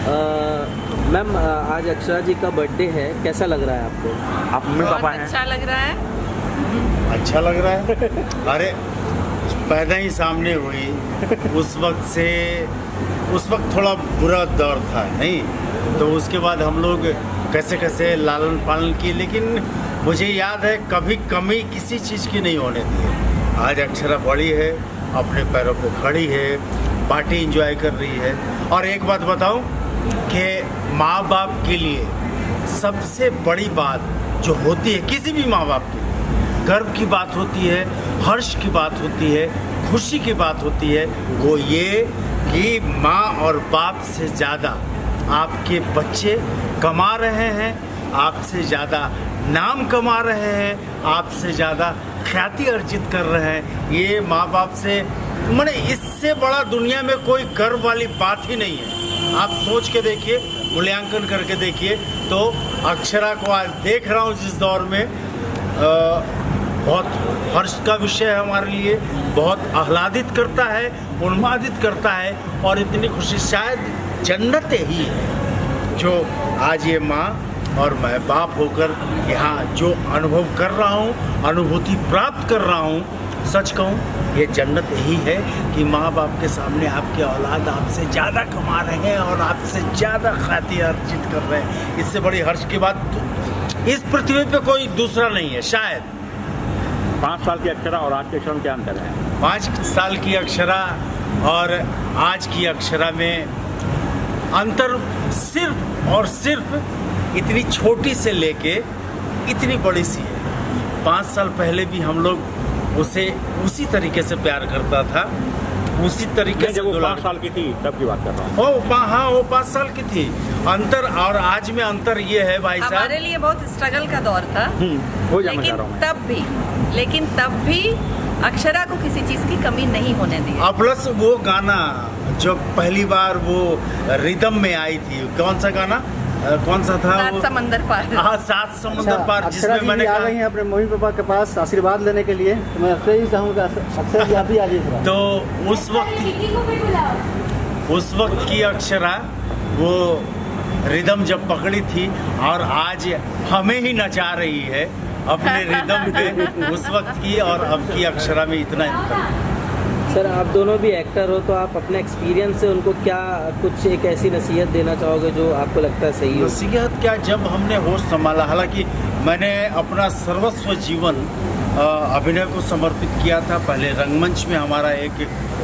Ma'am आज अक्षरा जी का birthday है, कैसा लग रहा है आपको? आप मम्मी पापा हैं? अच्छा लग रहा है। अच्छा लग रहा है। अरे पैदा ही सामने हुई उस वक्त थोड़ा बुरा दौर था नहीं, तो उसके बाद हम लोग कैसे कैसे लालन पालन किए, लेकिन मुझे याद है कभी कमी किसी चीज़ की नहीं होने दी। आज अक्षरा बड़ी है, अपने पैरों पे खड़ी है, पार्टी एंजॉय कर रही है। और एक बात बताऊं कि माँ बाप के लिए सबसे बड़ी बात जो होती है किसी भी माँ बाप के लिए, गर्व की बात होती है, हर्ष की बात होती है, खुशी की बात होती है, वो ये कि माँ और बाप से ज़्यादा आपके बच्चे कमा रहे हैं, आपसे ज़्यादा नाम कमा रहे हैं, आपसे ज़्यादा ख्याति अर्जित कर रहे हैं। ये माँ बाप से माने इससे बड़ा दुनिया में कोई गर्व वाली बात ही नहीं है। आप सोच के देखिए, मूल्यांकन करके देखिए। तो अक्षरा को आज देख रहा हूँ जिस दौर में, बहुत हर्ष का विषय है हमारे लिए, बहुत आह्लादित करता है, उन्मादित करता है। और इतनी खुशी शायद जन्नत ही है जो आज ये माँ और मैं बाप होकर यहाँ जो अनुभव कर रहा हूँ, अनुभूति प्राप्त कर रहा हूँ, सच कहूँ ये जन्नत यही है कि माँ बाप के सामने आपके औलाद आपसे ज़्यादा कमा रहे हैं और आपसे ज़्यादा ख्याति अर्जित कर रहे हैं। इससे बड़ी हर्ष की बात इस पृथ्वी पे कोई दूसरा नहीं है शायद। 5 साल की अक्षरा और आज के अक्षरा में क्या अंतर है? 5 साल की अक्षरा और आज की अक्षरा में अंतर सिर्फ और सिर्फ इतनी छोटी से लेके इतनी बड़ी सी है। 5 साल पहले भी हम लोग उसे उसी तरीके से प्यार करता था, उसी तरीके से। जब वो 5 साल की थी तब की बात कर रहा हूँ। वो 5 साल की थी। अंतर और आज में अंतर ये है भाई साहब, हमारे लिए बहुत स्ट्रगल का दौर था, वो जानना चाह रहा हूँ मैं। लेकिन तब भी अक्षरा को किसी चीज की कमी नहीं होने दी। प्लस वो गाना जो पहली बार वो रिदम में आई थी, कौन सा गाना, कौन सा था? सात समंदर पार। हाँ, 7 समंदर पार, जिसमें मैंने आ गई हैं अपने मम्मी पापा के पास आशीर्वाद लेने के लिए, तो मैं अक्षरा ही चाहूँगा अक्षरा जी आप भी आ जाइए। तो उस वक्त की अक्षरा वो रिदम जब पकड़ी थी और आज हमें ही नचा रही है अपने रिदम पे, उस वक्त की और अब की अक्षरा में इतना अंतर। सर आप दोनों भी एक्टर हो, तो आप अपने एक्सपीरियंस से उनको क्या कुछ एक ऐसी नसीहत देना चाहोगे जो आपको लगता है सही हो? नसीहत क्या, जब हमने होश संभाला, हालांकि मैंने अपना सर्वस्व जीवन अभिनय को समर्पित किया था। पहले रंगमंच में हमारा एक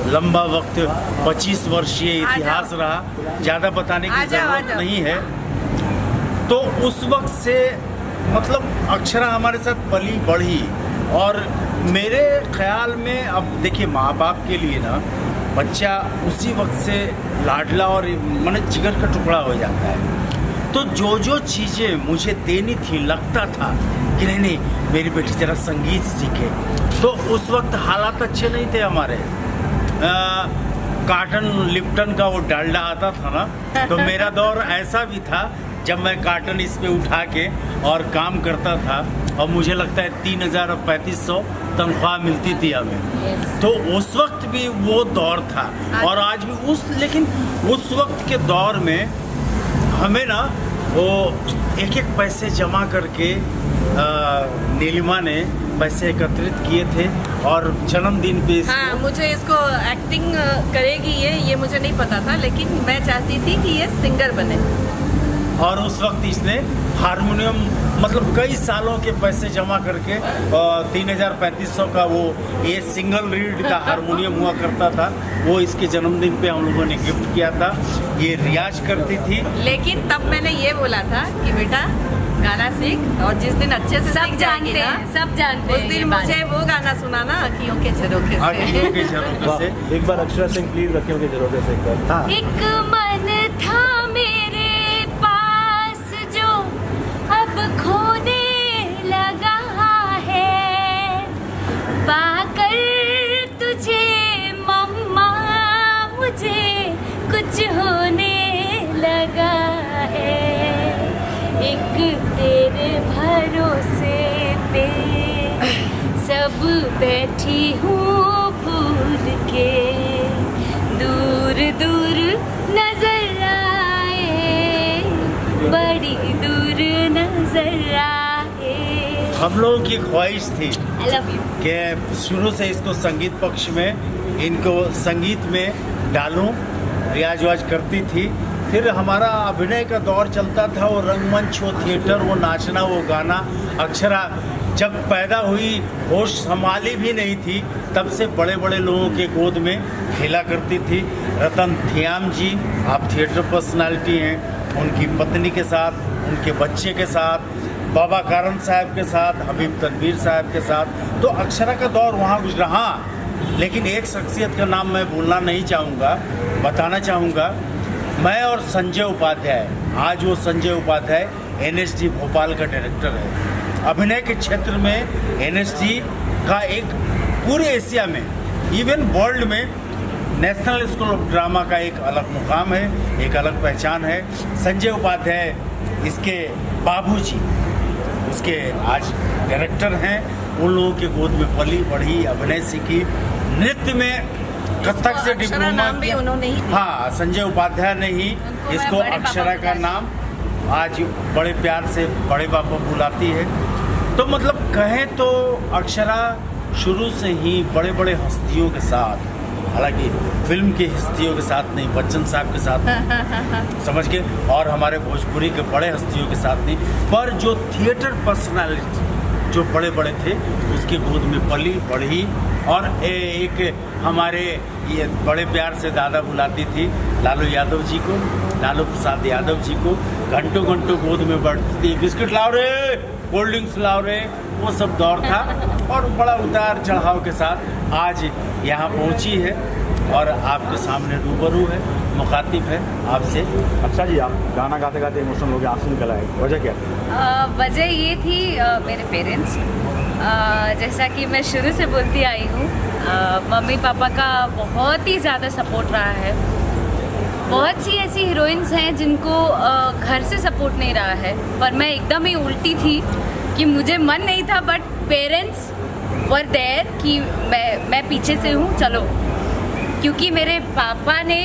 लंबा वक्त 25 वर्षीय इतिहास रहा, ज़्यादा बताने की जरूरत नहीं है। तो उस वक्त से मतलब अक्षरा हमारे साथ पली बढ़ी, और मेरे ख्याल में अब देखिए माँ बाप के लिए ना बच्चा उसी वक्त से लाडला और मन जिगर का टुकड़ा हो जाता है। तो जो जो चीज़ें मुझे देनी थी, लगता था कि नहीं मेरी बेटी जरा संगीत सीखे, तो उस वक्त हालात अच्छे नहीं थे हमारे। कार्टन लिप्टन का वो डालडा आता था ना, तो मेरा दौर ऐसा भी था जब मैं कार्टन इस पे उठा के और काम करता था, और मुझे लगता है 3000 और 3500 तनख्वाह मिलती थी हमें। तो उस वक्त भी वो दौर था और आज भी लेकिन उस वक्त के दौर में हमें ना वो एक पैसे जमा करके नीलिमा ने पैसे एकत्रित किए थे और जन्मदिन पे हाँ, मुझे इसको एक्टिंग करेगी ये मुझे नहीं पता था, लेकिन मैं चाहती थी कि ये सिंगर बने। और उस वक्त इसने हारमोनियम मतलब कई सालों के पैसे जमा करके 3500 का वो ये सिंगल रीड का हारमोनियम हुआ करता था, वो इसके जन्मदिन पे हम लोगों ने गिफ्ट किया था। ये रियाज करती थी। लेकिन तब मैंने ये बोला था कि बेटा गाना सीख, और जिस दिन अच्छे से सीख जाएंगी ना, सब जानते उस दिन मुझे वो गाना सुनाना, अखियों के झरोखे से। अखियों के झरोखे से। एक बार अक्षरा सिंह प्लीज अखियों के झरोखे से एक बार। हाँ। एक मन था मेरे पास जो अब खोने लगा है, पाकर तुझे मम्मा मुझे कुछ होने लगा है। एक तेरे भरोसे पे सब बैठी हूँ भूल के, दूर दूर नजर आए बड़ी दूर नजर आए। हम लोगों की ख्वाहिश थी आई लव यू। कि शुरू से इसको संगीत पक्ष में, इनको संगीत में डालूं, रियाज वाज करती थी। फिर हमारा अभिनय का दौर चलता था, वो रंगमंच, वो थिएटर, वो नाचना, वो गाना। अक्षरा जब पैदा हुई, होश संभाली भी नहीं थी, तब से बड़े बड़े लोगों के गोद में खेला करती थी। रतन थियाम जी, आप थिएटर पर्सनालिटी हैं, उनकी पत्नी के साथ, उनके बच्चे के साथ, बाबा कारन साहब के साथ, हबीब तनवीर साहब के साथ, तो अक्षरा का दौर वहाँ गुजरा। हाँ, लेकिन एक शख्सियत का नाम मैं भूलना नहीं चाहूँगा, बताना चाहूँगा। मैं और संजय उपाध्याय, आज वो संजय उपाध्याय NSD भोपाल का डायरेक्टर है। अभिनय के क्षेत्र में NSD का एक पूरे एशिया में, इवन वर्ल्ड में, नेशनल स्कूल ऑफ ड्रामा का एक अलग मुकाम है, एक अलग पहचान है। संजय उपाध्याय इसके बाबूजी, उसके आज डायरेक्टर हैं। उन लोगों के गोद में पली बढ़ी, अभिनय सीखी, नृत्य में कथक से डिप्लोमा नाम भी किया। उन्होंने ही दिया। हाँ, संजय उपाध्याय ने ही उनको इसको मैं बड़े अक्षरा पापा का बुलाती नाम आज बड़े प्यार से बड़े पापा बुलाती है। तो मतलब कहें तो अक्षरा शुरू से ही बड़े बड़े हस्तियों के साथ, हालांकि फिल्म की हस्तियों के साथ नहीं, बच्चन साहब के साथ नहीं, समझ के, और हमारे भोजपुरी के बड़े हस्तियों के साथ नहीं, पर जो थिएटर पर्सनालिटी जो बड़े बड़े थे, उसके गोद में पली बढ़ी। और एक हमारे ये बड़े प्यार से दादा बुलाती थी लालू यादव जी को, लालू प्रसाद यादव जी को, घंटों घंटों गोद में बैठती थी, बिस्किट लाओ रे, कोल्ड ड्रिंक्स लाओ रे, वो सब दौर था। और बड़ा उतार चढ़ाव के साथ आज यहाँ पहुँची है और आपके सामने रूबरू है, मुखातिब है आपसे। अच्छा जी, आप गाना गाते गाते इमोशनल हो गए, आंसू निकल आए, वजह क्या थी? वजह ये थी मेरे पेरेंट्स, जैसा कि मैं शुरू से बोलती आई हूँ, मम्मी पापा का बहुत ही ज़्यादा सपोर्ट रहा है। बहुत सी ऐसी हीरोइंस हैं जिनको घर से सपोर्ट नहीं रहा है, पर मैं एकदम ही उल्टी थी कि मुझे मन नहीं था, बट पेरेंट्स वर देयर कि मैं पीछे से हूँ, चलो। क्योंकि मेरे पापा ने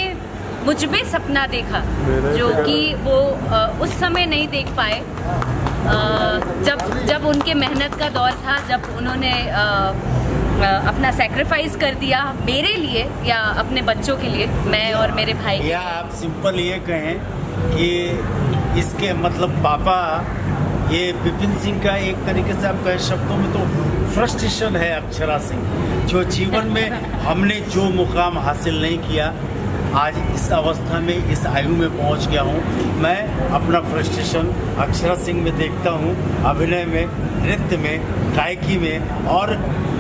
मुझ में सपना देखा जो कि वो उस समय नहीं देख पाए, जब उनके मेहनत का दौर था, जब उन्होंने अपना सेक्रीफाइस कर दिया मेरे लिए या अपने बच्चों के लिए, मैं और मेरे भाई। या आप सिंपल ये कहें कि इसके मतलब पापा, ये विपिन सिंह का एक तरीके से आप कहें शब्दों में तो फ्रस्ट्रेशन है अक्षरा सिंह, जो जीवन में हमने जो मुकाम हासिल नहीं किया, आज इस अवस्था में, इस आयु में पहुंच गया हूं। मैं अपना फ्रस्ट्रेशन अक्षरा सिंह में देखता हूं, अभिनय में, नृत्य में, गायकी में। और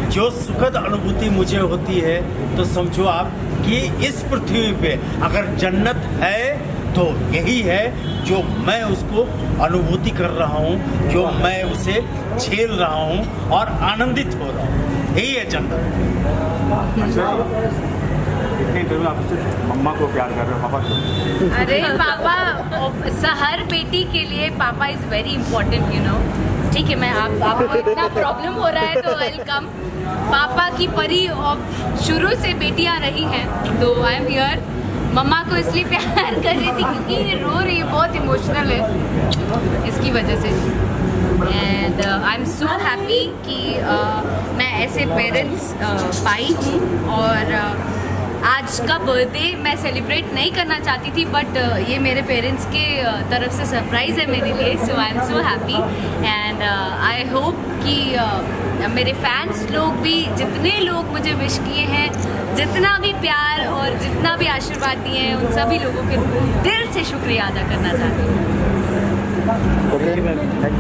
जो सुखद अनुभूति मुझे होती है, तो समझो आप कि इस पृथ्वी पे अगर जन्नत है तो यही है, जो मैं उसको अनुभूति कर रहा हूँ, जो मैं उसे झेल रहा हूँ और आनंदित हो रहा हूँ, यही है जन्नत। इतने इंटरव्यू आप सिर्फ मम्मा को प्यार कर रहे हो, पापा को? अरे पापा, हर बेटी के लिए पापा is very important, you know. ठीक है, मैं आपको इतना प्रॉब्लम हो रहा है तो वेलकम। पापा की परी और शुरू से बेटियां रही हैं, तो आई एम हियर। मम्मा को इसलिए प्यार कर रही थी क्योंकि ये रो रही है, बहुत इमोशनल है इसकी वजह से। And I am so happy कि मैं ऐसे पेरेंट्स पाई हूँ। और आज का बर्थडे मैं सेलिब्रेट नहीं करना चाहती थी, बट ये मेरे पेरेंट्स के तरफ से सरप्राइज़ है मेरे लिए, so I am so happy. And I hope कि मेरे फैंस लोग भी, जितने लोग मुझे विश किए हैं, जितना भी प्यार और जितना भी आशीर्वाद दिए हैं, उन सभी लोगों के दिल से शुक्रिया अदा करना चाहती हूँ। Okay, thank you.